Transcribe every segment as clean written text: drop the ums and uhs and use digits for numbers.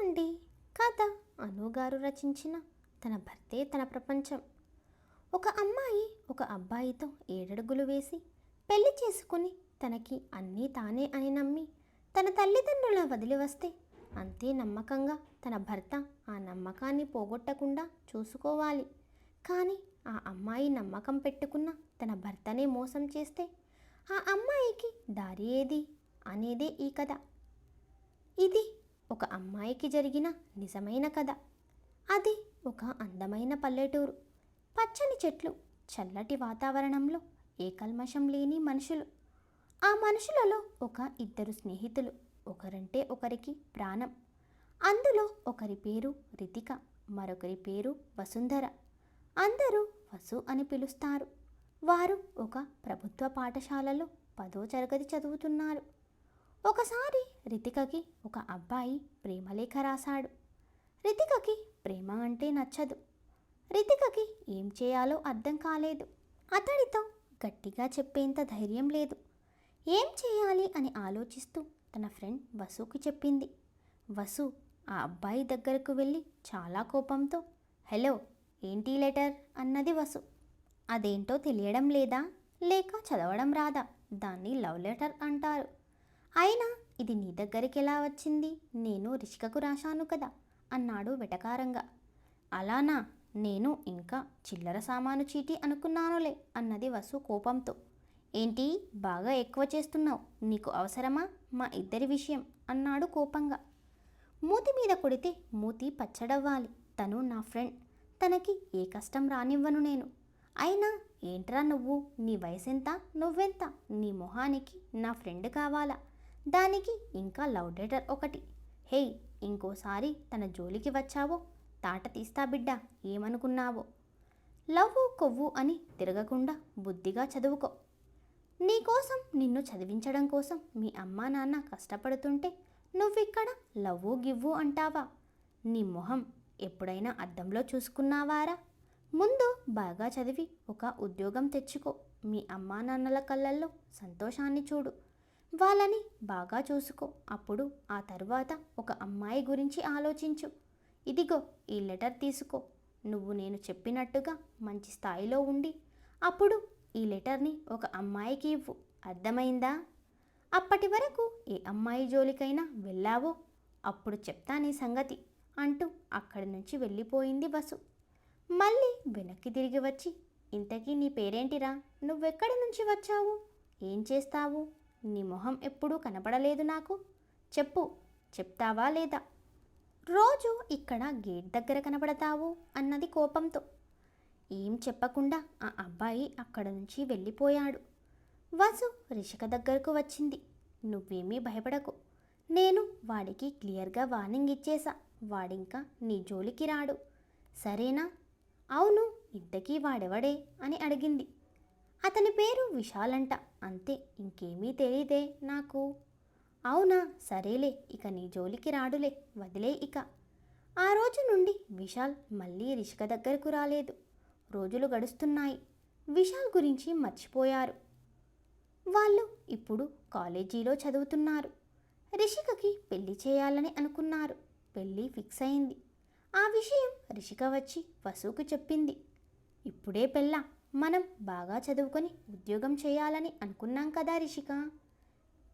వినండి కథ అనుగారు రచించిన తన భర్తే తన ప్రపంచం. ఒక అమ్మాయి ఒక అబ్బాయితో ఏడడుగులు వేసి పెళ్లి చేసుకుని తనకి అన్నీ తానే అని నమ్మి తన తల్లిదండ్రుల వదిలి వస్తే అంతే నమ్మకంగా తన భర్త ఆ నమ్మకాన్ని పోగొట్టకుండా చూసుకోవాలి. కానీ ఆ అమ్మాయి నమ్మకం పెట్టుకున్న తన భర్తనే మోసం చేస్తే ఆ అమ్మాయికి దారి ఏది అనేదే ఈ కథ. ఇది ఒక అమ్మాయికి జరిగిన నిజమైన కథ. అది ఒక అందమైన పల్లెటూరు. పచ్చని చెట్లు, చల్లటి వాతావరణంలో ఏ కల్మషం లేని మనుషులు. ఆ మనుషులలో ఒక ఇద్దరు స్నేహితులు, ఒకరంటే ఒకరికి ప్రాణం. అందులో ఒకరి పేరు రితిక, మరొకరి పేరు వసుంధర. అందరూ వసు అని పిలుస్తారు. వారు ఒక ప్రభుత్వ పాఠశాలలో 10వ తరగతి చదువుతున్నారు. ఒకసారి రితికకి ఒక అబ్బాయి ప్రేమలేఖ రాశాడు. రితికకి ప్రేమ అంటే నచ్చదు. రితికకి ఏం చేయాలో అర్థం కాలేదు. అతడితో గట్టిగా చెప్పేంత ధైర్యం లేదు. ఏం చేయాలి అని ఆలోచిస్తూ తన ఫ్రెండ్ వసుకి చెప్పింది. వసు ఆ అబ్బాయి దగ్గరకు వెళ్ళి చాలా కోపంతో, హలో, ఏంటి లెటర్ అన్నది వసు. అదేంటో తెలియడం లేదా, లేక చదవడం రాదా? దాన్ని లవ్ లెటర్ అంటారు. అయినా ఇది నీ దగ్గరికి ఎలా వచ్చింది? నేను రిషికకు రాశాను కదా అన్నాడు వెటకారంగా. అలానా, నేను ఇంకా చిల్లర సామాను చీటీ అనుకున్నానులే అన్నది వసు కోపంతో. ఏంటి బాగా ఎక్కువ చేస్తున్నావు, నీకు అవసరమా మా ఇద్దరి విషయం అన్నాడు కోపంగా. మూతి మీద కొడితే మూతి పచ్చడవ్వాలి. తను నా ఫ్రెండ్, తనకి ఏ కష్టం రానివ్వను నేను. అయినా ఏంట్రా నువ్వు, నీ వయసెంత, నువ్వెంత, నీ మొహానికి నా ఫ్రెండ్ కావాలా? దానికి ఇంకా లవ్ లెటర్ ఒకటి. హే, ఇంకోసారి తన జోలికి వచ్చావో తాట తీస్తా బిడ్డ, ఏమనుకున్నావో. లవ్వు కొవ్వు అని తిరగకుండా బుద్ధిగా చదువుకో. నీకోసం నిన్ను చదివించడం కోసం మీ అమ్మా నాన్న కష్టపడుతుంటే నువ్విక్కడ లవ్వు గివ్వు అంటావా? నీ మొహం ఎప్పుడైనా అద్దంలో చూసుకున్నావారా? ముందు బాగా చదివి ఒక ఉద్యోగం తెచ్చుకో. మీ అమ్మా నాన్నల కళ్ళల్లో సంతోషాన్ని చూడు. వాళ్ళని బాగా చూసుకో. అప్పుడు ఆ తరువాత ఒక అమ్మాయి గురించి ఆలోచించు. ఇదిగో ఈ లెటర్ తీసుకో. నువ్వు నేను చెప్పినట్టుగా మంచి స్థాయిలో ఉండి అప్పుడు ఈ లెటర్ని ఒక అమ్మాయికి ఇవ్వు. అర్థమైందా? అప్పటి వరకు ఏ అమ్మాయి జోలికైనా వెళ్ళావో అప్పుడు చెప్తా నీ సంగతి అంటూ అక్కడి నుంచి వెళ్ళిపోయింది వసు. మళ్ళీ వెనక్కి తిరిగి వచ్చి, ఇంతకీ నీ పేరేంటిరా? నువ్వెక్కడి నుంచి వచ్చావు? ఏం చేస్తావు? నీ మొహం ఎప్పుడూ కనపడలేదు నాకు. చెప్పు, చెప్తావా లేదా? రోజు ఇక్కడ గేట్ దగ్గర కనపడతావు అన్నది కోపంతో. ఏం చెప్పకుండా ఆ అబ్బాయి అక్కడ నుంచి వెళ్ళిపోయాడు. వసు రిషిక దగ్గరకు వచ్చింది. నువ్వేమీ భయపడకు, నేను వాడికి క్లియర్గా వార్నింగ్ ఇచ్చేసా. వాడింకా నీ జోలికి రాడు, సరేనా? అవును, ఇంతకీ వాడెవడే అని అడిగింది. అతని పేరు విశాల్ అంట, అంతే, ఇంకేమీ తెలీదే నాకు. అవునా, సరేలే, ఇక నీ జోలికి రాడులే, వదిలే ఇక. ఆ రోజు నుండి విశాల్ మళ్ళీ రిషిక దగ్గరకు రాలేదు. రోజులు గడుస్తున్నాయి. విశాల్ గురించి మర్చిపోయారు. వాళ్ళు ఇప్పుడు కాలేజీలో చదువుతున్నారు. రిషికకి పెళ్లి చేయాలని అనుకున్నారు. పెళ్ళి ఫిక్స్ అయింది. ఆ విషయం రిషిక వచ్చి వసుకు చెప్పింది. ఇప్పుడే పెళ్ళా? మనం బాగా చదువుకొని ఉద్యోగం చేయాలని అనుకున్నాం కదా రిషిక.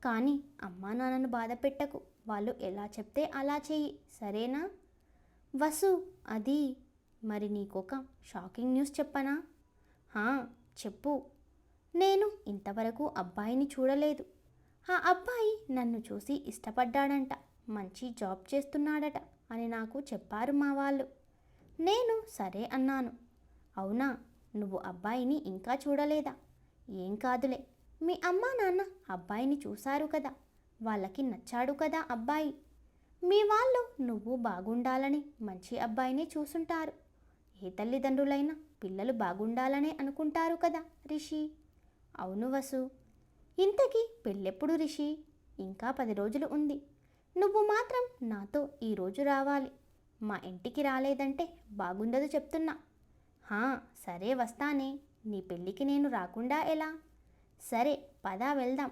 కానీ అమ్మా నాన్నను బాధ పెట్టకు, వాళ్ళు ఎలా చెప్తే అలా చెయ్యి, సరేనా? వసు, అది మరి నీకొక షాకింగ్ న్యూస్ చెప్పనా? హా, చెప్పు. నేను ఇంతవరకు అబ్బాయిని చూడలేదు. ఆ అబ్బాయి నన్ను చూసి ఇష్టపడ్డాడంట, మంచి జాబ్ చేస్తున్నాడట అని నాకు చెప్పారు మా వాళ్ళు. నేను సరే అన్నాను. అవునా, నువ్వు అబ్బాయిని ఇంకా చూడలేదా? ఏం కాదులే, మీ అమ్మా నాన్న అబ్బాయిని చూశారు కదా, వాళ్ళకి నచ్చాడు కదా అబ్బాయి. మీ వాళ్ళు నువ్వు బాగుండాలని మంచి అబ్బాయిని చూసుంటారు. ఏ తల్లిదండ్రులైనా పిల్లలు బాగుండాలనే అనుకుంటారు కదా రిషి. అవును వసు. ఇంతకీ పెళ్ళెప్పుడు రిషి? ఇంకా 10 రోజులు ఉంది. నువ్వు మాత్రం నాతో ఈరోజు రావాలి. మా ఇంటికి రాలేదంటే బాగుండదు చెప్తున్నా. హా, సరే వస్తానే. నీ పెళ్ళికి నేను రాకుండా ఎలా? సరే పద వెళ్దాం.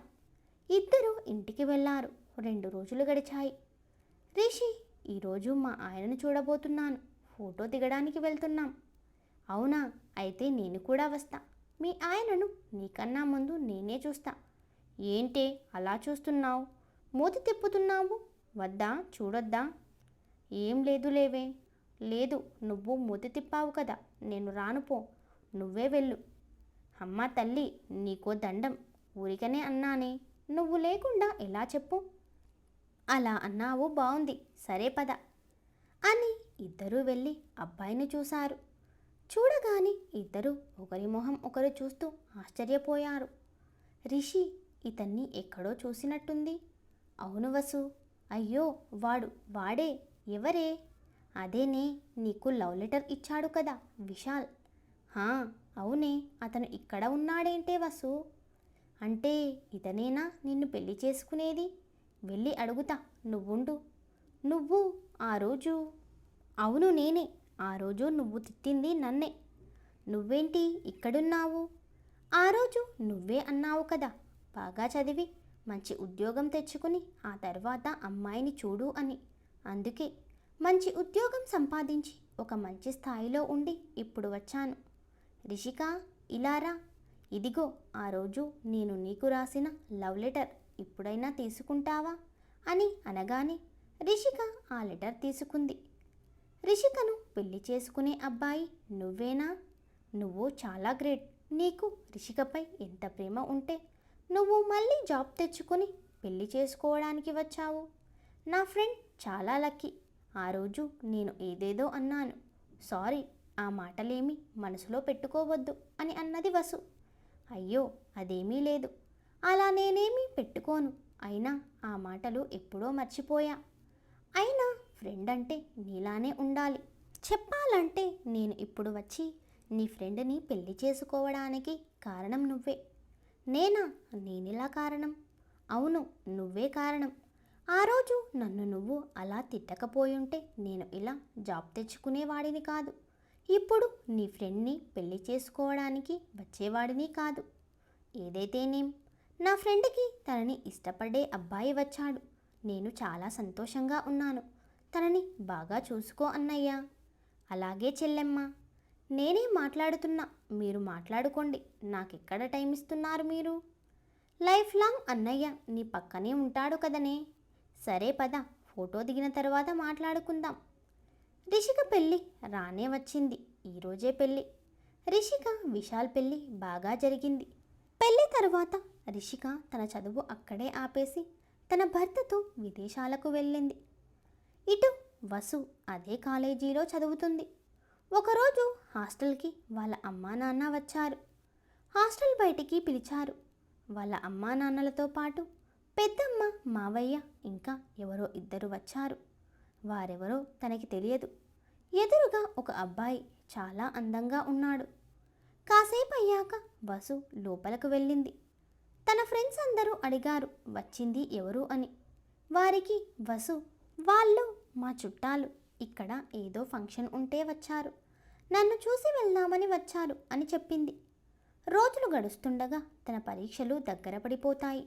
ఇద్దరూ ఇంటికి వెళ్ళారు. 2 రోజులు గడిచాయి. రిషి ఈరోజు మా ఆయనను చూడబోతున్నాను. ఫోటో దిగడానికి వెళ్తున్నాం. అవునా, అయితే నేను కూడా వస్తా. మీ ఆయనను నీకన్నా ముందు నేనే చూస్తా. ఏంటే అలా చూస్తున్నావు? మూతి తిప్పుతున్నావు. వద్దా, చూడొద్దా? ఏం లేదు లేవే. లేదు, నువ్వు మూతి తిప్పావు కదా, నేను రాను పో. నువ్వే వెళ్ళు. అమ్మ తల్లి, నీకో దండం. ఊరికనే అన్నానే, నువ్వు లేకుండా ఎలా చెప్పు? అలా అన్నావు, బాగుంది, సరే పద అని ఇద్దరూ వెళ్ళి అబ్బాయిని చూశారు. చూడగానే ఇద్దరూ ఒకరి మొహం ఒకరు చూస్తూ ఆశ్చర్యపోయారు. రిషి, ఇతన్ని ఎక్కడో చూసినట్టుంది. అవును వసు. అయ్యో, వాడే. ఎవరే? అదేనే, నీకు లవ్ లెటర్ ఇచ్చాడు కదా, విశాల్. హా, అవునే, అతను ఇక్కడ ఉన్నాడేంటే వసు? అంటే ఇతనేనా నిన్ను పెళ్లి చేసుకునేది? వెళ్ళి అడుగుతా, నువ్వుండు. నువ్వు ఆ రోజు... అవును నేనే. ఆ రోజు నువ్వు తిట్టింది నన్నే. నువ్వేంటి ఇక్కడున్నావు? ఆ రోజు నువ్వే అన్నావు కదా, బాగా చదివి మంచి ఉద్యోగం తెచ్చుకుని ఆ తర్వాత అమ్మాయిని చూడు అని. అందుకే మంచి ఉద్యోగం సంపాదించి ఒక మంచి స్థాయిలో ఉండి ఇప్పుడు వచ్చాను. రిషిక, ఇలారా. ఇదిగో ఆ రోజు నేను నీకు రాసిన లవ్ లెటర్, ఇప్పుడైనా తీసుకుంటావా అని అనగానే రిషిక ఆ లెటర్ తీసుకుంది. రిషికను పెళ్లి చేసుకునే అబ్బాయి నువ్వేనా? నువ్వు చాలా గ్రేట్. నీకు రిషికపై ఎంత ప్రేమ ఉంటే నువ్వు మళ్ళీ జాబ్ తెచ్చుకొని పెళ్లి చేసుకోవడానికి వచ్చావు. నా ఫ్రెండ్ చాలా లక్కీ. ఆ రోజు నేను ఏదేదో అన్నాను. సారీ, ఆ మాటలేమీ మనసులో పెట్టుకోవద్దు అని అన్నది వసు. అయ్యో, అదేమీ లేదు. అలా నేనేమీ పెట్టుకోను. అయినా ఆ మాటలు ఎప్పుడో మర్చిపోయా. అయినా ఫ్రెండ్ అంటే నీలానే ఉండాలి. చెప్పాలంటే నేను ఇప్పుడు వచ్చి నీ ఫ్రెండ్ని పెళ్లి చేసుకోవడానికి కారణం నువ్వే. నేనా? నేనెలా కారణం? అవును, నువ్వే కారణం. ఆ రోజు నన్ను నువ్వు అలా తిట్టకపోయుంటే నేను ఇలా జాబ్ తెచ్చుకునేవాడిని కాదు. ఇప్పుడు నీ ఫ్రెండ్ని పెళ్లి చేసుకోవడానికి వచ్చేవాడిని కాదు. ఏదైతేనేం, నా ఫ్రెండ్కి తనని ఇష్టపడే అబ్బాయి వచ్చాడు. నేను చాలా సంతోషంగా ఉన్నాను. తనని బాగా చూసుకో అన్నయ్య. అలాగే చెల్లెమ్మ. నేనే మాట్లాడుతున్నా, మీరు మాట్లాడుకోండి. నాకెక్కడ టైం ఇస్తున్నారు మీరు? లైఫ్ లాంగ్ అన్నయ్య నీ పక్కనే ఉంటాడు కదనే. సరే పద, ఫోటో దిగిన తర్వాత మాట్లాడుకుందాం. రిషిక పెళ్ళి రానే వచ్చింది. ఈరోజే పెళ్ళి. రిషిక విశాల్ పెళ్ళి బాగా జరిగింది. పెళ్ళి తర్వాత రిషిక తన చదువు అక్కడే ఆపేసి తన భర్తతో విదేశాలకు వెళ్ళింది. ఇటు వసు అదే కాలేజీలో చదువుతుంది. ఒకరోజు హాస్టల్కి వాళ్ళ అమ్మా నాన్న వచ్చారు. హాస్టల్ బయటికి పిలిచారు. వాళ్ళ అమ్మా నాన్నలతో పాటు పెద్దమ్మ, మావయ్య ఇంకా ఎవరో ఇద్దరు వచ్చారు. వారెవరో తనకి తెలియదు. ఎదురుగా ఒక అబ్బాయి చాలా అందంగా ఉన్నాడు. కాసేపు అయ్యాక వసు లోపలకు వెళ్ళింది. తన ఫ్రెండ్స్ అందరూ అడిగారు వచ్చింది ఎవరు అని. వారికి వసు, వాళ్ళు మా చుట్టాలు, ఇక్కడ ఏదో ఫంక్షన్ ఉంటే వచ్చారు, నన్ను చూసి వెళ్దామని వచ్చారు అని చెప్పింది. రోజులు గడుస్తుండగా తన పరీక్షలు దగ్గర పడిపోతాయి.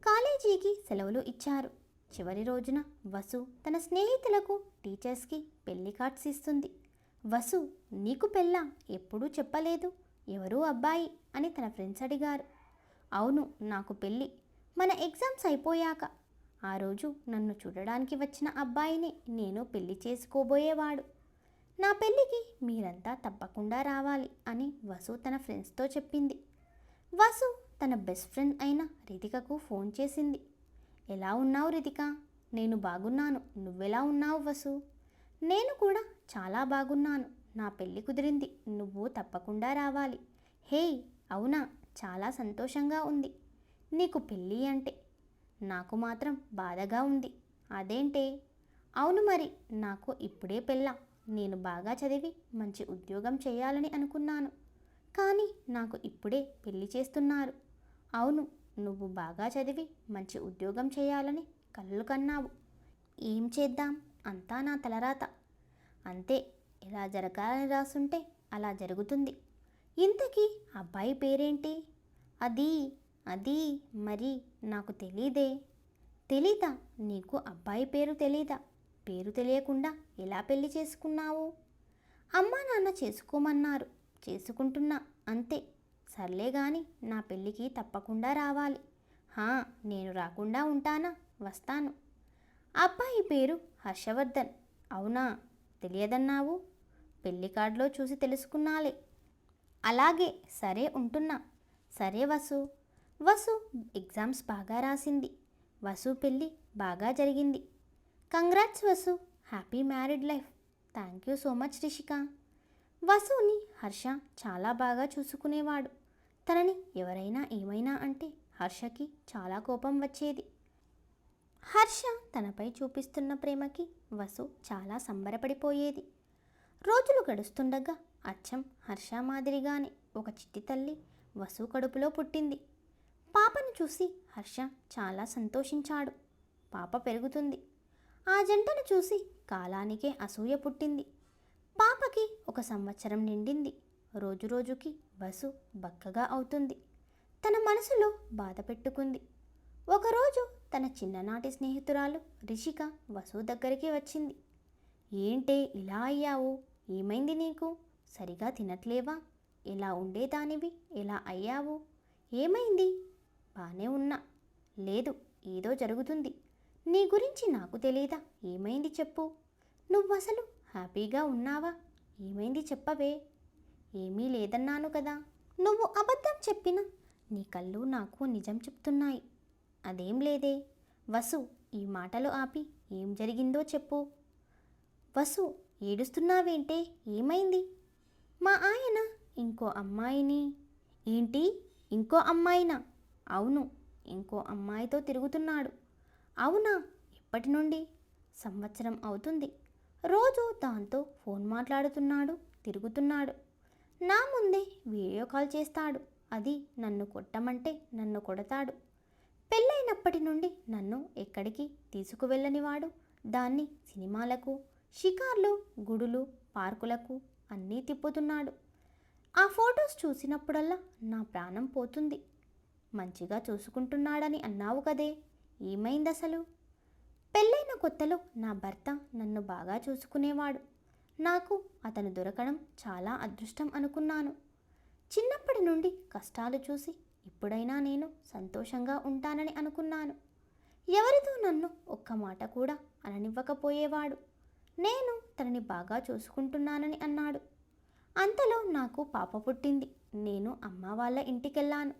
కాలేజీకి సెలవులు ఇచ్చారు. చివరి రోజున వసు తన స్నేహితులకు, టీచర్స్కి పెళ్లి కార్డ్స్ ఇస్తుంది. వసు, నీకు పెళ్ళా? ఎప్పుడూ చెప్పలేదు. ఎవరు అబ్బాయి అని తన ఫ్రెండ్స్ అడిగారు. అవును, నాకు పెళ్ళి. మన ఎగ్జామ్స్ అయిపోయాక. ఆ రోజు నన్ను చూడడానికి వచ్చిన అబ్బాయినే నేను పెళ్లి చేసుకోబోయేవాడు. నా పెళ్ళికి మీరంతా తప్పకుండా రావాలి అని వసు తన ఫ్రెండ్స్తో చెప్పింది. వసు తన బెస్ట్ ఫ్రెండ్ అయిన రితికకు ఫోన్ చేసింది. ఎలా ఉన్నావు రితిక? నేను బాగున్నాను. నువ్వెలా ఉన్నావు వసు? నేను కూడా చాలా బాగున్నాను. నా పెళ్ళి కుదిరింది. నువ్వు తప్పకుండా రావాలి. హే, అవునా, చాలా సంతోషంగా ఉంది నీకు పెళ్ళి అంటే. నాకు మాత్రం బాధగా ఉంది. అదేంటే? అవును మరి, నాకు ఇప్పుడే పెళ్ళా. నేను బాగా చదివి మంచి ఉద్యోగం చేయాలని అనుకున్నాను. కానీ నాకు ఇప్పుడే పెళ్లి చేస్తున్నారు. అవును, నువ్వు బాగా చదివి మంచి ఉద్యోగం చేయాలని కలలు కన్నావు. ఏం చేద్దాం, అంతా నా తలరాత. అంతే, ఎలా జరగాలని రాసుంటే అలా జరుగుతుంది. ఇంతకీ అబ్బాయి పేరేంటి? అది అది మరి నాకు తెలీదే. తెలీదా? నీకు అబ్బాయి పేరు తెలీదా? పేరు తెలియకుండా ఎలా పెళ్లి చేసుకున్నావు? అమ్మా నాన్న చేసుకోమన్నారు, చేసుకుంటున్నా అంతే. సర్లే గాని నా పెళ్ళికి తప్పకుండా రావాలి. హా, నేను రాకుండా ఉంటానా? వస్తాను. అబ్బాయి పేరు హర్షవర్ధన్. అవునా, తెలియదన్నావు? పెళ్లి కార్డులో చూసి తెలుసుకున్నాలే. అలాగే, సరే ఉంటున్నా. సరే వసు. వసు ఎగ్జామ్స్ బాగా రాసింది. వసు పెళ్ళి బాగా జరిగింది. Congrats Vasu, happy married life. Thank you so much Rishika. వసుని హర్ష చాలా బాగా చూసుకునేవాడు. తనని ఎవరైనా ఏమైనా అంటే హర్షకి చాలా కోపం వచ్చేది. హర్ష తనపై చూపిస్తున్న ప్రేమకి వసు చాలా సంబరపడిపోయేది. రోజులు గడుస్తుండగా అచ్చం హర్ష మాదిరిగానే ఒక చిట్టి తల్లి వసు కడుపులో పుట్టింది. పాపను చూసి హర్ష చాలా సంతోషించాడు. పాప పెరుగుతుంది. ఆ జంటను చూసి కాలానికే అసూయ పుట్టింది. పాపకి 1 సంవత్సరం నిండింది. రోజురోజుకి వసు బక్కగా అవుతుంది. తన మనసులో బాధ పెట్టుకుంది. ఒకరోజు తన చిన్ననాటి స్నేహితురాలు రిషిక వసు దగ్గరికి వచ్చింది. ఏంటే ఇలా అయ్యావు? ఏమైంది నీకు? సరిగా తినట్లేవా? ఎలా ఉండేదానివి ఎలా అయ్యావు? ఏమైంది? బానే ఉన్నా. లేదు, ఏదో జరుగుతుంది. నీ గురించి నాకు తెలీదా? ఏమైంది చెప్పు. నువ్వసలు హ్యాపీగా ఉన్నావా? ఏమైంది చెప్పవే. ఏమీ లేదన్నాను కదా. నువ్వు అబద్ధం చెప్పినా నీ కళ్ళు నాకు నిజం చెప్తున్నాయి. అదేం లేదే. వసు, ఈ మాటలు ఆపి ఏం జరిగిందో చెప్పు. వసు, ఏడుస్తున్నావేంటే? ఏమైంది? మా ఆయన ఇంకో అమ్మాయిని. ఏంటి, ఇంకో అమ్మాయినా? అవును, ఇంకో అమ్మాయితో తిరుగుతున్నాడు. అవునా, ఎప్పటి నుండి? సంవత్సరం అవుతుంది. రోజు దాంతో ఫోన్ మాట్లాడుతున్నాడు, తిరుగుతున్నాడు. నా ముందే వీడియో కాల్ చేస్తాడు. అది నన్ను కొట్టమంటే నన్ను కొడతాడు. పెళ్ళైనప్పటి నుండి నన్ను ఎక్కడికి తీసుకువెళ్ళనివాడు దాన్ని సినిమాలకు, షికార్లు, గుడులు, పార్కులకు అన్నీ తిప్పుతున్నాడు. ఆ ఫొటోస్ చూసినప్పుడల్లా నా ప్రాణం పోతుంది. మంచిగా చూసుకుంటున్నాడని అన్నావు కదే, ఏమైందసలు? పెళ్ళైన కొత్తలో నా భర్త నన్ను బాగా చూసుకునేవాడు. నాకు అతను దొరకడం చాలా అదృష్టం అనుకున్నాను. చిన్నప్పటి నుండి కష్టాలు చూసి ఇప్పుడైనా నేను సంతోషంగా ఉంటానని అనుకున్నాను. ఎవరితో నన్ను ఒక్క మాట కూడా అననివ్వకపోయేవాడు. నేను తనని బాగా చూసుకుంటున్నానని అన్నాడు. అంతలో నాకు పాప పుట్టింది. నేను అమ్మ వాళ్ళ ఇంటికెళ్ళాను.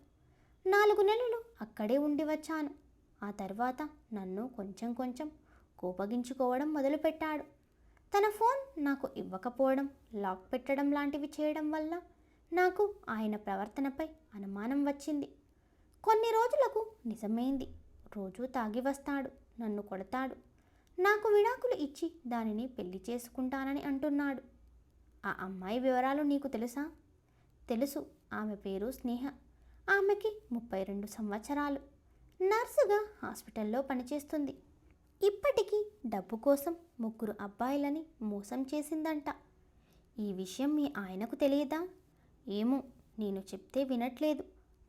4 నెలలు అక్కడే ఉండి వచ్చాను. ఆ తర్వాత నన్ను కొంచెం కొంచెం కోపగించుకోవడం మొదలుపెట్టాడు. తన ఫోన్ నాకు ఇవ్వకపోవడం, లాక్ పెట్టడం లాంటివి చేయడం వల్ల నాకు ఆయన ప్రవర్తనపై అనుమానం వచ్చింది. కొన్ని రోజులకు నిజమైంది. రోజూ తాగి వస్తాడు, నన్ను కొడతాడు. నాకు విడాకులు ఇచ్చి దానిని పెళ్లి చేసుకుంటానని అంటున్నాడు. ఆ అమ్మాయి వివరాలు నీకు తెలుసా? తెలుసు. ఆమె పేరు స్నేహ. ఆమెకి 32 సంవత్సరాలు. నర్సుగా హాస్పిటల్లో పనిచేస్తుంది. ఇప్పటికీ డబ్బు కోసం 3 అబ్బాయిలని మోసం చేసిందంట. ఈ విషయం మీ ఆయనకు తెలియదా? ఏమో, నేను చెప్తే వినట్లేదు.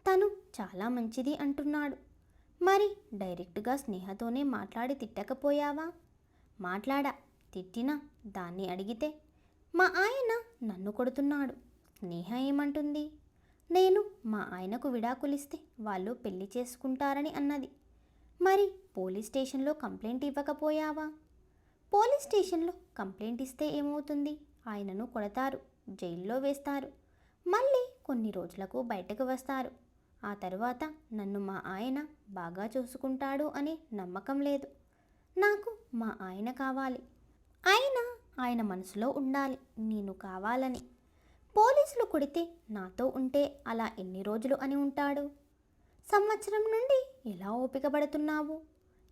తను చాలా మంచిది అంటున్నాడు. మరి డైరెక్ట్గా స్నేహతోనే మాట్లాడి తిట్టకపోయావా? మాట్లాడా. తిట్టినా దాన్ని అడిగితే మా ఆయన నన్ను కొడుతున్నాడు. స్నేహ ఏమంటుంది? నేను మా ఆయనకు విడాకులిస్తే వాళ్ళు పెళ్లి చేసుకుంటారని అన్నది. మరి పోలీస్ స్టేషన్లో కంప్లైంట్ ఇవ్వకపోయావా? పోలీస్ స్టేషన్లో కంప్లైంట్ ఇస్తే ఏమవుతుంది? ఆయనను కొడతారు, జైల్లో వేస్తారు. మళ్ళీ కొన్ని రోజులకు బయటకు వస్తారు. ఆ తర్వాత నన్ను మా ఆయన బాగా చూసుకుంటాడు అనే నమ్మకం లేదు. నాకు మా ఆయన కావాలి. ఆయన మనసులో ఉండాలి నేను కావాలని. పోలీసులు కొడితే నాతో ఉంటే అలా ఎన్ని రోజులు అని ఉంటాడు? సంవత్సరం నుండి ఎలా ఓపిక పడుతున్నావు?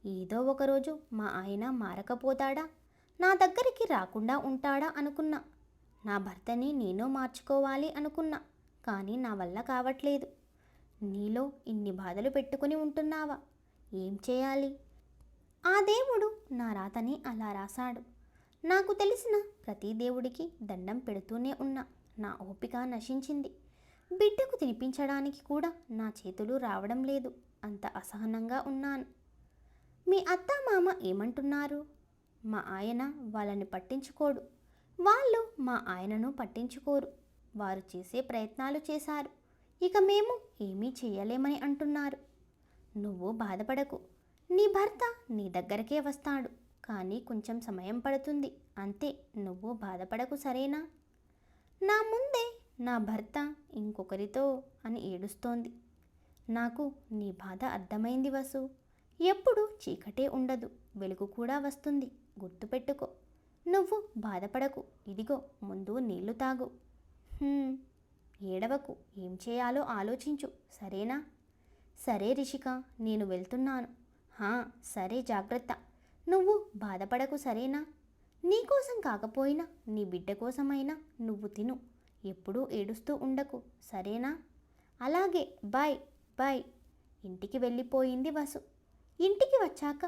ఏదో ఒకరోజు మా ఆయన మారకపోతాడా? నా దగ్గరికి రాకుండా ఉంటాడా అనుకున్నా. నా భర్తని నేను మార్చుకోవాలి అనుకున్నా. కానీ నా వల్ల కావట్లేదు. నీలో ఇన్ని బాధలు పెట్టుకుని ఉంటున్నావా? ఏం చేయాలి? ఆ దేవుడు నా రాతని అలా రాశాడు. నాకు తెలిసిన ప్రతి దేవుడికి దండం పెడుతూనే ఉన్నా. నా ఓపిక నశించింది. బిడ్డకు తినిపించడానికి కూడా నా చేతులు రావడం లేదు. అంత అసహనంగా ఉన్నాను. మీ అత్త మామ ఏమంటున్నారు? మా ఆయన వాళ్ళని పట్టించుకోడు, వాళ్ళు మా ఆయనను పట్టించుకోరు. వారు చేసే ప్రయత్నాలు చేశారు, ఇక మేము ఏమీ చేయలేమని అంటున్నారు. నువ్వు బాధపడకు, నీ భర్త నీ దగ్గరకే వస్తాడు, కానీ కొంచెం సమయం పడుతుంది అంతే. నువ్వు బాధపడకు, సరేనా? నా ముందే నా భర్త ఇంకొకరితో అని ఏడుస్తోంది. నాకు నీ బాధ అర్థమైంది వసు. ఎప్పుడు చీకటే ఉండదు, వెలుగు కూడా వస్తుంది, గుర్తుపెట్టుకో. నువ్వు బాధపడకు, ఇదిగో ముందు నీళ్లు తాగు. ఏడవకు, ఏం చేయాలో ఆలోచించు, సరేనా? సరే రిషిక, నేను వెళ్తున్నాను. సరే, జాగ్రత్త. నువ్వు బాధపడకు, సరేనా? నీకోసం కాకపోయినా నీ బిడ్డ కోసమైనా నువ్వు తిను, ఎప్పుడూ ఏడుస్తూ ఉండకు, సరేనా? అలాగే, బాయ్ బాయ్. ఇంటికి వెళ్ళిపోయింది వసు. ఇంటికి వచ్చాక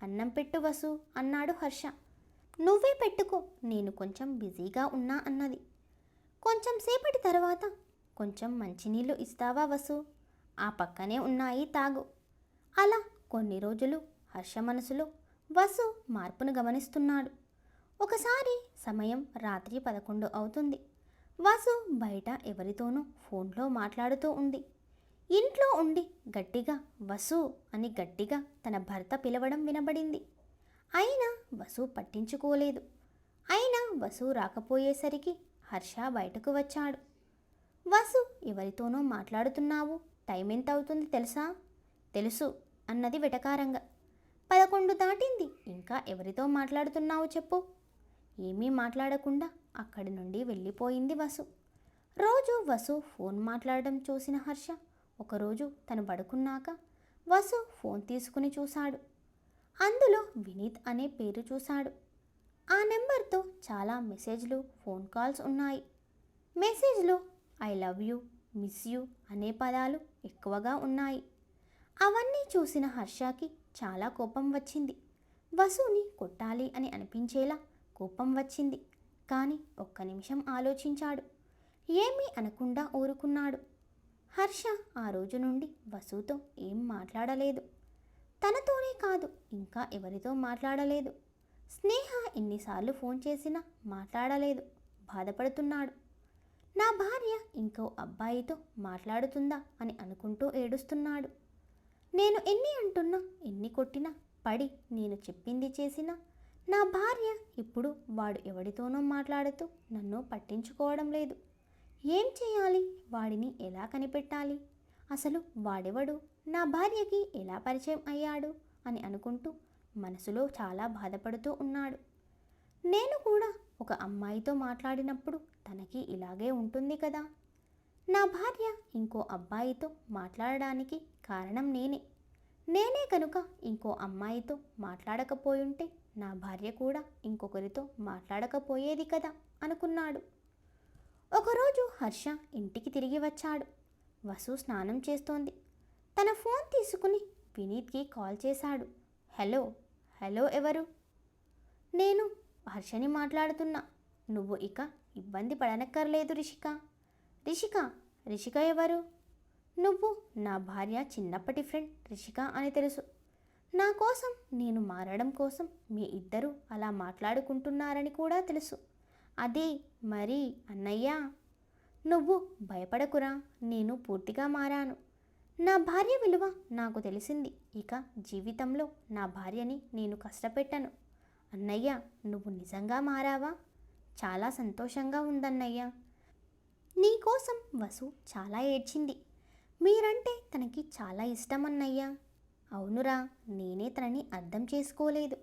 అన్నం పెట్టు వసు అన్నాడు హర్ష. నువ్వే పెట్టుకో, నేను కొంచెం బిజీగా ఉన్నా అన్నది. కొంచెం సేపటి తర్వాత, కొంచెం మంచినీళ్ళు ఇస్తావా వసు? ఆ పక్కనే ఉన్నాయి, తాగు. అలా కొన్ని రోజులు హర్ష మనసులో వసు మార్పును గమనిస్తున్నాడు. ఒకసారి సమయం రాత్రి 11 అవుతుంది. వసు బయట ఎవరితోనో ఫోన్లో మాట్లాడుతూ ఉంది. ఇంట్లో ఉండి గట్టిగా వసు అని గట్టిగా తన భర్త పిలవడం వినబడింది. అయినా వసు పట్టించుకోలేదు. అయినా వసు రాకపోయేసరికి హర్ష బయటకు వచ్చాడు. వసు, ఎవరితోనో మాట్లాడుతున్నావు, టైం ఎంత అవుతుంది తెలుసా? తెలుసు అన్నది వెటకారంగా. 11 దాటింది, ఇంకా ఎవరితో మాట్లాడుతున్నావు చెప్పు. ఏమీ మాట్లాడకుండా అక్కడి నుండి వెళ్ళిపోయింది వసు. రోజు వసు ఫోన్ మాట్లాడడం చూసిన హర్ష ఒకరోజు తను పడుకున్నాక వసు ఫోన్ తీసుకుని చూశాడు. అందులో వినీత్ అనే పేరు చూశాడు. ఆ నెంబర్తో చాలా మెసేజ్లు, ఫోన్ కాల్స్ ఉన్నాయి. మెసేజ్లో I love you, miss you అనే పదాలు ఎక్కువగా ఉన్నాయి. అవన్నీ చూసిన హర్షకి చాలా కోపం వచ్చింది. వసుని కొట్టాలి అని అనిపించేలా కోపం వచ్చింది. కానీ ఒక్క నిమిషం ఆలోచించాడు. ఏమీ అనకుండా ఊరుకున్నాడు. హర్ష ఆ రోజు నుండి వసుతో ఏం మాట్లాడలేదు. తనతోనే కాదు, ఇంకా ఎవరితో మాట్లాడలేదు. స్నేహ ఎన్నిసార్లు ఫోన్ చేసినా మాట్లాడలేదు. బాధపడుతున్నాడు. నా భార్య ఇంకో అబ్బాయితో మాట్లాడుతుందా అని అనుకుంటూ ఏడుస్తున్నాడు. నేను ఎన్ని అంటున్నా, ఎన్ని కొట్టినా, పడి నేను చెప్పింది చేసినా నా భార్య ఇప్పుడు వాడు ఎవడితోనో మాట్లాడుతూ నన్ను పట్టించుకోవడం లేదు. ఏం చేయాలి? వాడిని ఎలా కనిపెట్టాలి? అసలు వాడెవడు? నా భార్యకి ఎలా పరిచయం అయ్యాడు అని అనుకుంటూ మనసులో చాలా బాధపడుతూ ఉన్నాడు. నేను కూడా ఒక అమ్మాయితో మాట్లాడినప్పుడు తనకి ఇలాగే ఉంటుంది కదా. నా భార్య ఇంకో అబ్బాయితో మాట్లాడడానికి కారణం నేనే కనుక ఇంకో అమ్మాయితో మాట్లాడకపోయుంటే నా భార్య కూడా ఇంకొకరితో మాట్లాడకపోయేది కదా అనుకున్నాడు. ఒకరోజు హర్ష ఇంటికి తిరిగి వచ్చాడు. వసు స్నానం చేస్తోంది. తన ఫోన్ తీసుకుని వినీత్కి కాల్ చేశాడు. హలో. హలో, ఎవరు? నేను హర్షని మాట్లాడుతున్నా. నువ్వు ఇక ఇబ్బంది పడనక్కర్లేదు రిషిక. రిషిక ఎవరు? నువ్వు నా భార్య చిన్నప్పటి ఫ్రెండ్ రిషిక అని తెలుసు. నా కోసం నేను మారడం కోసం మీ ఇద్దరూ అలా మాట్లాడుకుంటున్నారని కూడా తెలుసు. అదే మరి అన్నయ్య. నువ్వు భయపడకురా, నేను పూర్తిగా మారాను. నా భార్య విలువ నాకు తెలిసింది. ఇక జీవితంలో నా భార్యని నేను కష్టపెట్టను. అన్నయ్య, నువ్వు నిజంగా మారావా? చాలా సంతోషంగా ఉందన్నయ్య. నీకోసం వసు చాలా ఏడ్చింది. మీరంటే తనకి చాలా ఇష్టం అన్నయ్య. అవునురా, నేనే తనని అర్థం చేసుకోలేదు.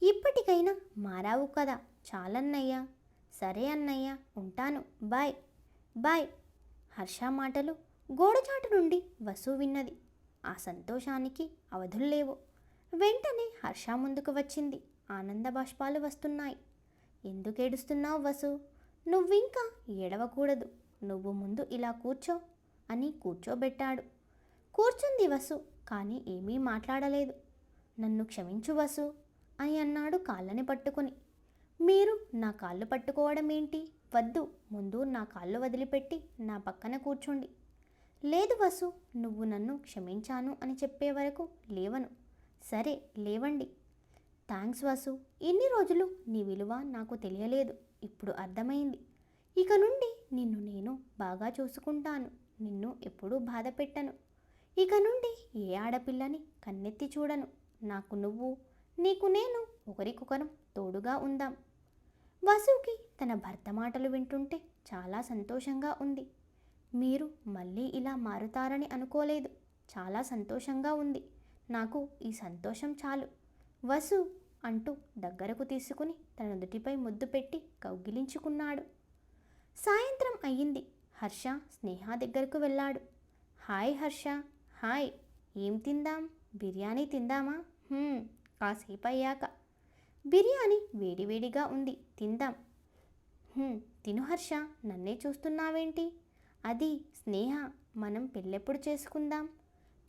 ఇప్పటికైనా మారావు కదా, చాలన్నయ్య. సరే అన్నయ్య, ఉంటాను, బాయ్ బాయ్. హర్ష మాటలు గోడచాటు నుండి వసు విన్నది. ఆ సంతోషానికి అవధుల్లేవు. వెంటనే హర్ష ముందుకు వచ్చింది. ఆనంద బాష్పాలు వస్తున్నాయి. ఎందుకేడుస్తున్నావు వసు? నువ్వింకా ఏడవకూడదు. నువ్వు ముందు ఇలా కూర్చో అని కూర్చోబెట్టాడు. కూర్చుంది వసు, కానీ ఏమీ మాట్లాడలేదు. నన్ను క్షమించు వసు అని అన్నాడు కాళ్ళని పట్టుకుని. మీరు నా కాళ్ళు పట్టుకోవడం ఏంటి? వద్దు, ముందు నా కాళ్ళు వదిలిపెట్టి నా పక్కన కూర్చోండి. లేదు వసు, నువ్వు నన్ను క్షమించాను అని చెప్పే వరకు లేవను. సరే లేవండి. థ్యాంక్స్ వాసు. ఇన్ని రోజులు నీ విలువ నాకు తెలియలేదు. ఇప్పుడు అర్థమైంది. ఇక నుండి నిన్ను నేను బాగా చూసుకుంటాను. నిన్ను ఎప్పుడూ బాధ పెట్టను. ఇక నుండి ఏ ఆడపిల్లని కన్నెత్తి చూడను. నాకు నువ్వు, నీకు నేను ఒకరికొకరం తోడుగా ఉందాం. వసుకి తన భర్త మాటలు వింటుంటే చాలా సంతోషంగా ఉంది. మీరు మళ్ళీ ఇలా మారుతారని అనుకోలేదు. చాలా సంతోషంగా ఉంది. నాకు ఈ సంతోషం చాలు వసు అంటూ దగ్గరకు తీసుకుని తన నుదుటిపై ముద్దు పెట్టి కౌగిలించుకున్నాడు. సాయంత్రం అయ్యింది. హర్ష స్నేహ దగ్గరకు వెళ్ళాడు. హాయ్ హర్ష. హాయ్. ఏం తిందాం? బిర్యానీ తిందామా? కాసేపు అయ్యాక. బిర్యానీ వేడివేడిగా ఉంది, తిందాం. తిను హర్ష. నన్నే చూస్తున్నావేంటి? అది స్నేహ, మనం పెళ్ళెప్పుడు చేసుకుందాం?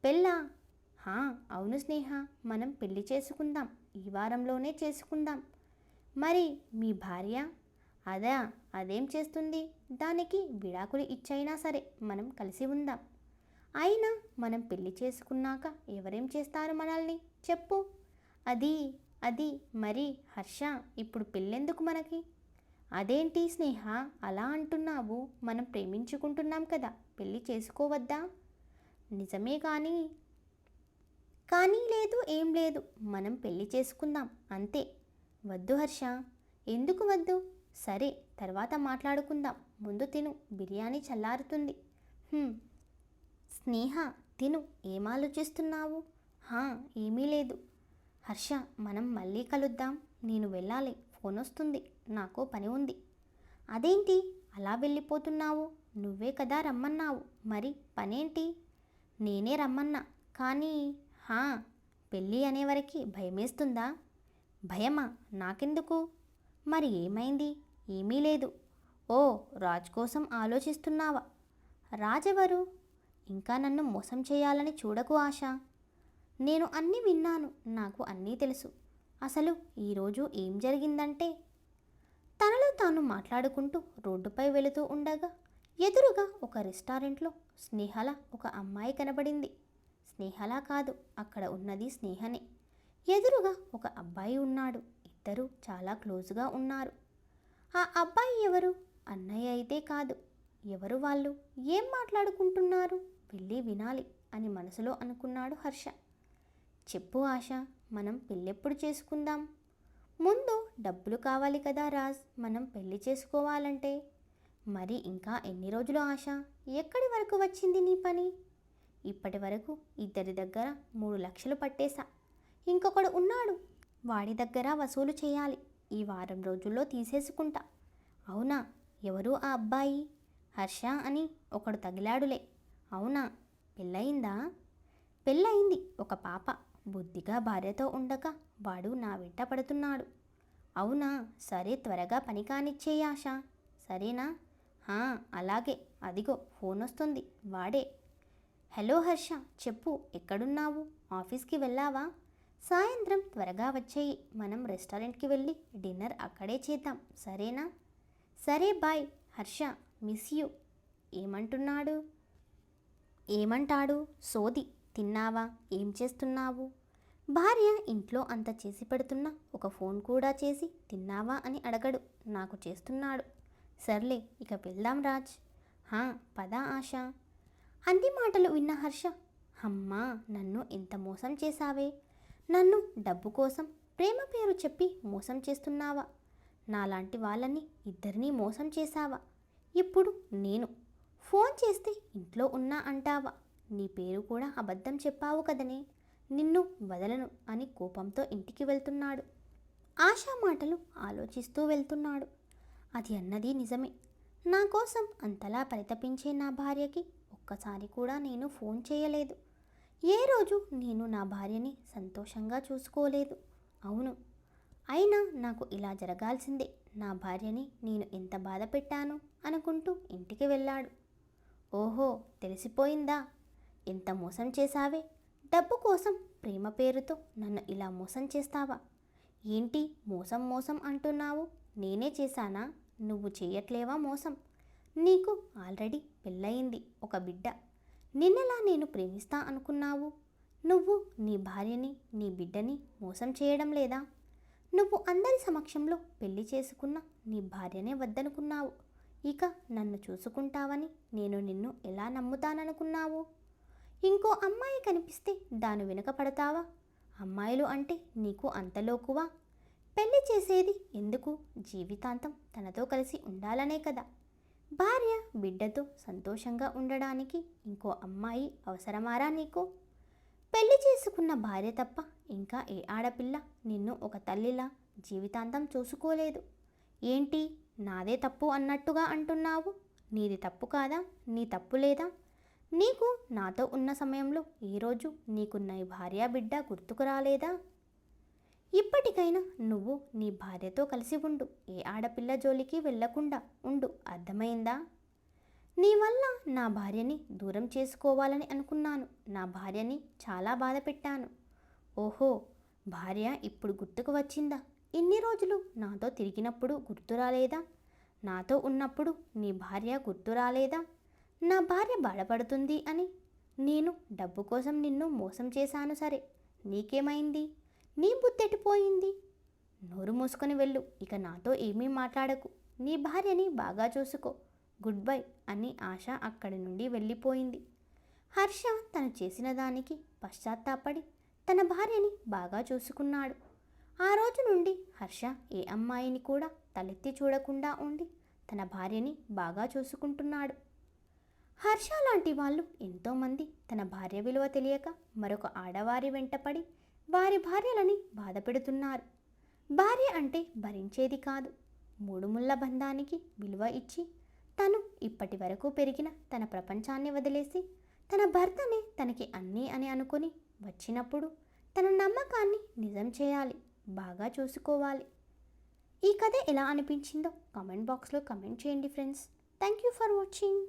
పెళ్ళా? అవును స్నేహ, మనం పెళ్ళి చేసుకుందాం. ఈ వారంలోనే చేసుకుందాం. మరి మీ భార్య? అదేం చేస్తుంది? దానికి విడాకులు ఇచ్చైనా సరే మనం కలిసి ఉందాం. అయినా మనం పెళ్లి చేసుకున్నాక ఎవరేం చేస్తారు మనల్ని చెప్పు? అది మరి హర్ష, ఇప్పుడు పెళ్ళెందుకు మనకి? అదేంటి స్నేహ అలా అంటున్నావు? మనం ప్రేమించుకుంటున్నాం కదా, పెళ్ళి చేసుకోవద్దా? నిజమే కానీ లేదు, ఏం లేదు. మనం పెళ్ళి చేసుకుందాం అంతే. వద్దు హర్ష. ఎందుకు వద్దు? సరే, తర్వాత మాట్లాడుకుందాం. ముందు తిను, బిర్యానీ చల్లారుతుంది. స్నేహ తిను. ఏం ఆలోచిస్తున్నావు? ఏమీ లేదు హర్ష, మనం మళ్ళీ కలుద్దాం. నేను వెళ్ళాలి, ఫోన్ వస్తుంది, నాకు పని ఉంది. అదేంటి అలా వెళ్ళిపోతున్నావు? నువ్వే కదా రమ్మన్నావు. మరి పనేంటి? నేనే రమ్మన్నా. కానీ పెళ్ళి అనేవరకు భయమేస్తుందా? భయమా? నాకెందుకు? మరి ఏమైంది? ఏమీ లేదు. ఓ, రాజ్ కోసం ఆలోచిస్తున్నావా? రాజెవరు? ఇంకా నన్ను మోసం చేయాలని చూడకు ఆశ. నేను అన్నీ విన్నాను, నాకు అన్నీ తెలుసు. అసలు ఈరోజు ఏం జరిగిందంటే, తనలో తాను మాట్లాడుకుంటూ రోడ్డుపై వెళుతూ ఉండగా ఎదురుగా ఒక రెస్టారెంట్లో స్నేహల ఒక అమ్మాయి కనబడింది. స్నేహలా కాదు, అక్కడ ఉన్నది స్నేహనే. ఎదురుగా ఒక అబ్బాయి ఉన్నాడు. ఇద్దరు చాలా క్లోజ్గా ఉన్నారు. ఆ అబ్బాయి ఎవరు? అన్నయ్య అయితే కాదు. ఎవరు వాళ్ళు? ఏం మాట్లాడుకుంటున్నారు? వెళ్ళి వినాలి అని మనసులో అనుకున్నాడు హర్ష. చెప్పు ఆశ, మనం పెళ్ళెప్పుడు చేసుకుందాం? ముందు డబ్బులు కావాలి కదా రాజ్, మనం పెళ్ళి చేసుకోవాలంటే. మరి ఇంకా ఎన్ని రోజులు ఆశ? ఎక్కడి వరకు వచ్చింది నీ పని? ఇప్పటి వరకు ఇద్దరి దగ్గర 3 లక్షలు పట్టేశా. ఇంకొకడు ఉన్నాడు, వాడి దగ్గర వసూలు చేయాలి. ఈ వారం రోజుల్లో తీసేసుకుంటా. అవునా? ఎవరు ఆ అబ్బాయి? హర్ష అని ఒకడు తగిలాడులే. అవునా? పెళ్ళయిందా? పెళ్ళయింది, ఒక పాప. బుద్ధిగా భార్యతో ఉండగా వాడు నా వెంట పడుతున్నాడు. అవునా? సరే, త్వరగా పని కానిచ్చేయి ఆశ. సరేనా? అలాగే. అదిగో ఫోన్ వస్తుంది, వాడే. హలో హర్ష, చెప్పు, ఎక్కడున్నావు? ఆఫీస్కి వెళ్ళావా? సాయంత్రం త్వరగా వచ్చేయి. మనం రెస్టారెంట్కి వెళ్ళి డిన్నర్ అక్కడే చేద్దాం, సరేనా? సరే, బాయ్ హర్ష, మిస్ యూ. ఏమంటాడు? సోది. తిన్నావా? ఏం చేస్తున్నావు? భార్య ఇంట్లో అంత చేసి పెడుతున్నా ఒక ఫోన్ కూడా చేసి తిన్నావా అని అడగడు. నాకు చేస్తున్నాడు. సర్లే, ఇక వెళ్దాం రాజ్. పద ఆశ. అన్ని మాటలు విన్న హర్ష, అమ్మా, నన్ను ఎంత మోసం చేశావే. నన్ను డబ్బు కోసం ప్రేమ పేరు చెప్పి మోసం చేస్తున్నావా? నాలాంటి వాళ్ళని ఇద్దరినీ మోసం చేశావా? ఇప్పుడు నేను ఫోన్ చేస్తే ఇంట్లో ఉన్నా అంటావా? నీ పేరు కూడా అబద్ధం చెప్పావు కదనే. నిన్ను వదలను అని కోపంతో ఇంటికి వెళ్తున్నాడు. ఆశా మాటలు ఆలోచిస్తూ వెళ్తున్నాడు. అది అన్నది నిజమే. నా కోసం అంతలా పరితపించే నా భార్యకి ఒక్కసారి కూడా నేను ఫోన్ చేయలేదు. ఏ రోజు నేను నా భార్యని సంతోషంగా చూసుకోలేదు. అవును, అయినా నాకు ఇలా జరగాల్సిందే. నా భార్యని నేను ఎంత బాధ పెట్టాను అనుకుంటూ ఇంటికి వెళ్ళాడు. ఓహో, తెలిసిపోయిందా? ఎంత మోసం చేశావే. డబ్బు కోసం ప్రేమ పేరుతో నన్ను ఇలా మోసం చేస్తావా? ఏంటి మోసం అంటున్నావు? నేనే చేశానా? నువ్వు చేయట్లేవా మోసం? నీకు ఆల్రెడీ పెళ్ళయింది, ఒక బిడ్డ. నిన్నెలా నేను ప్రేమిస్తా అనుకున్నావు? నువ్వు నీ భార్యని, నీ బిడ్డని మోసం చేయడం లేదా? నువ్వు అందరి సమక్షంలో పెళ్లి చేసుకున్న నీ భార్యనే వద్దనుకున్నావు. ఇక నన్ను చూసుకుంటావని నేను నిన్ను ఎలా నమ్ముతాననుకున్నావు? ఇంకో అమ్మాయి కనిపిస్తే దాని వెనుక పడతావా? అమ్మాయిలు అంటే నీకు అంతలోకువా? పెళ్లి చేసేది ఎందుకు? జీవితాంతం తనతో కలిసి ఉండాలనే కదా. భార్య బిడ్డతో సంతోషంగా ఉండడానికి ఇంకో అమ్మాయి అవసరమారా నీకు? పెళ్లి చేసుకున్న భార్య తప్ప ఇంకా ఏ ఆడపిల్ల నిన్ను ఒక తల్లిలా జీవితాంతం చూసుకోలేదు. ఏంటి నాదే తప్పు అన్నట్టుగా అంటున్నావు? నీది తప్పు కాదా? నీ తప్పు లేదా? నీకు నాతో ఉన్న సమయంలో ఈరోజు నీకు నీ భార్య బిడ్డ గుర్తుకు రాలేదా? ఇప్పటికైనా నువ్వు నీ భార్యతో కలిసి ఉండు. ఏ ఆడపిల్ల జోలికి వెళ్ళకుండా ఉండు. అర్థమైందా? నీ వల్ల నా భార్యని దూరం చేసుకోవాలని అనుకున్నాను. నా భార్యని చాలా బాధ పెట్టాను. ఓహో, భార్య ఇప్పుడు గుర్తుకు వచ్చిందా? ఇన్ని రోజులు నాతో తిరిగినప్పుడు గుర్తు రాలేదా? నాతో ఉన్నప్పుడు నీ భార్య గుర్తు రాలేదా? నా భార్య బాధపడుతుంది అని. నేను డబ్బు కోసం నిన్ను మోసం చేశాను సరే, నీకేమైంది? నీ బుద్ధెటిపోయింది? నోరు మూసుకొని వెళ్ళు. ఇక నాతో ఏమీ మాట్లాడకు. నీ భార్యని బాగా చూసుకో. గుడ్ బై అని ఆశ అక్కడి నుండి వెళ్ళిపోయింది. హర్ష తను చేసిన దానికి పశ్చాత్తాపడి తన భార్యని బాగా చూసుకున్నాడు. ఆ రోజు నుండి హర్ష ఏ అమ్మాయిని కూడా తలెత్తి చూడకుండా ఉండి తన భార్యని బాగా చూసుకుంటున్నాడు. హర్ష లాంటి వాళ్ళు ఎంతోమంది తన భార్య విలువ తెలియక మరొక ఆడవారి వెంటపడి వారి భార్యలని బాధ పెడుతున్నారు. భార్య అంటే భరించేది కాదు. మూడు ముళ్ళ బంధానికి విలువ ఇచ్చి తను ఇప్పటి వరకు పెరిగిన తన ప్రపంచాన్ని వదిలేసి తన భర్తనే తనకి అన్నీ అని అనుకొని వచ్చినప్పుడు తన నమ్మకాన్ని నిజం చేయాలి. బాగా చూసుకోవాలి. ఈ కథ ఎలా అనిపించిందో కామెంట్ బాక్స్లో కామెంట్ చేయండి friends. Thank you for watching.